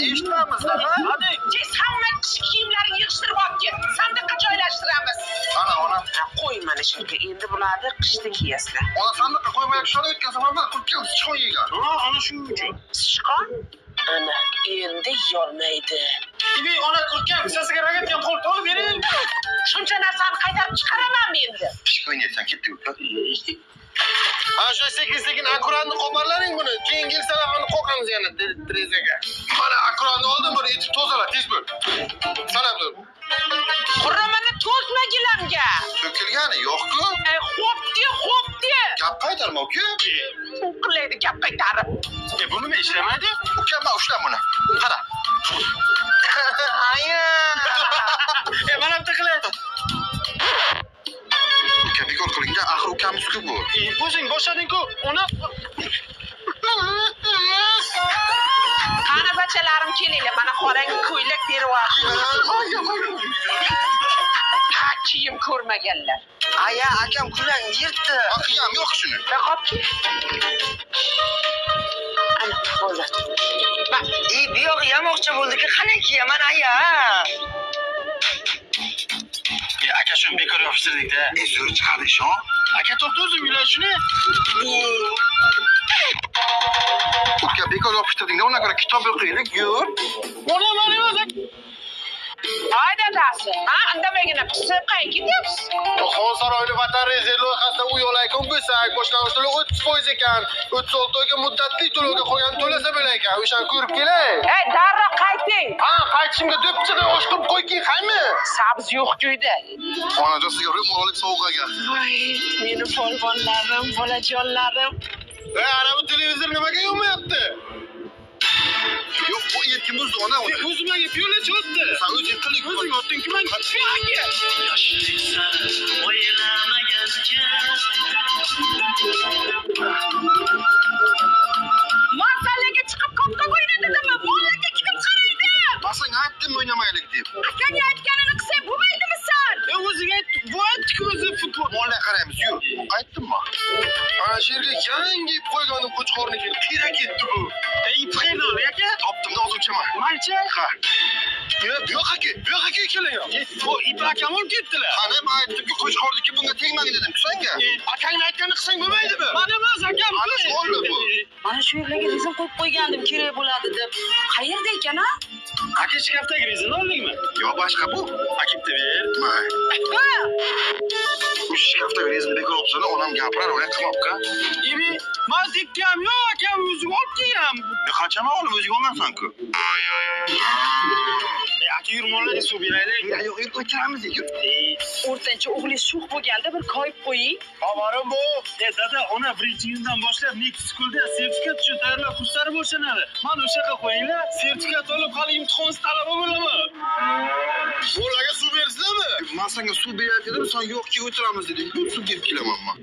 Eshitmayapmizlar, ha? Hadi. Siz hamma kishi kiyimlarini yig'ishtirib olib ket. Sandiqqa joylashtiramiz. Ona. Qo'y mana shunga. Endi bularni qishda kiyasizlar. Ona sandiqqa qo'ymaylik, shuni o'tkazib hamma qilib keldi, sichqon yegan. Ana shuning uchun. Sichqon? Ana, endi yolmaydi. Ibi ona kurtgan sasiga ragatgan qo'l to'lib bering. Shuncha narsani qaytarib chiqaramanmi endi? Pishib o'ynaysan, ketdi uka. Mana shu sekin akuranni qo'parlaring buni. Keyin kelsalar uni qo'qamiz yana terezaga. Mana akuranni oldim, buni etib tozala, tez bo'l. Sanab tur. Quramani to'kmagilamga. To'kilgani yo'q-ku. Xo'p de. Gap qaytarma uka. Qilaydi gap qaytarib. Bu nima ishlamaydi? Uka, men ushla buni. Qara. Aya. Mana bitta qiladi. Uka, bekor qiling-da, axir ukamiz-ku bu. O'zing boshlading-ku. Ona Qani bachalarim kelinglar, mana qorang ko'ylak beryapti. Kiyim ko'rmaganlar. Aya, akam kulang yirtdi. Aqiyam yo'q shuni. Qopki. Ana bo'ladi. Bu yoq yamoqchi bo'ldi-ki, qani kiyaman aya. aka shuni bekor yopishtirdik-da. Zo'r chiqadi ishon. Aka to'xta o'zim yuray shuni. Uka, bekor yopishtirding-da, ona ko'ra kitob o'qiylik, yur. Mana emas. Hayda dasi. Ha, indamagina qisib qayga ketyapsiz? Xon saroyli vatan rezerv loyihasida u yo'laykan bo'lsak, boshlang'ich to'lov 30% ekan. 36 oyga muddatli to'lovga qolgan to'lasa bo'lar ekan. O'shani ko'rib kelay. Darrov qayting. Ha, qaytishimga do'ppichada osh qilib qo'yking, qaymi? Sabz yo'q uyda. Onajon sizga ro'mol olib sovg'aga. Voy, meni polvonlarim, bolajonlarim. Ana bu televizor nimaga yonmayapti? Yo'q, bu erkin buzdi ona. O'zimga piyola chotdi. Sen o'zing qiling, O'zing otding-ku, men Masallaga chiqib qopqa qo'ydi dedimmi? Bolaga kim qaraydi? Basing aytdim o'ynamaylik deb. Akang aytganini qilsang bo'lmaydimi sen? o'zing ayt, bu aytdi-ku o'zi futbol. Molla qaraymiz, yur. Aytdimmi? Ana shu yerga yangi ip qo'yganim qo'chqorniki. Qira ketdi bu. Ip qayerda aka? Topdim-da, hozirchaman. Malcha? Ha. Bu yoqqa keling. Bu ip akam olib ketdilar. Qani, men aytdim-ku, qo'chqorniki bunga tegmang dedim. Senga. Akangni aytganini qilsang bo'lmaydimi? Mana emas akam. Ana shu olma bu. Mana shu yerlarga rezin qo'yib qo'ygandim, kerak bo'ladi deb. Qayerda ekan ha? Aka shkafdagi rezin oldingmi? Yo, boshqa bu. Akibda ber. May. Bu shkafdagi rezni bekor olibsan, onam gapirar, o'ylab qilmoqqa. Ibi, men tekkam yo'q, akam o'zing olib kelgan. Qanchama olib o'zing olgansan-ku? Aka yurmonlarga suv beraylik. Yo'q, o'tiramiz ekan. O'rtancha o'g'lingiz sho'x bo'lganda bir koyib qo'ying. Xabarim bu. Dada, ona 1-yildan boshlab Next School'da sertifikat uchun tayyorlab kurslari boshlanadi. Mana o'sha yerga qo'yinglar, sertifikat olib hali imtihonsiz talaba bo'laman. Bolaga suv bersizlarmi? Men senga suv beray dedim, sen yo'q ki o'tiramiz deding. Suv berib kelamanman.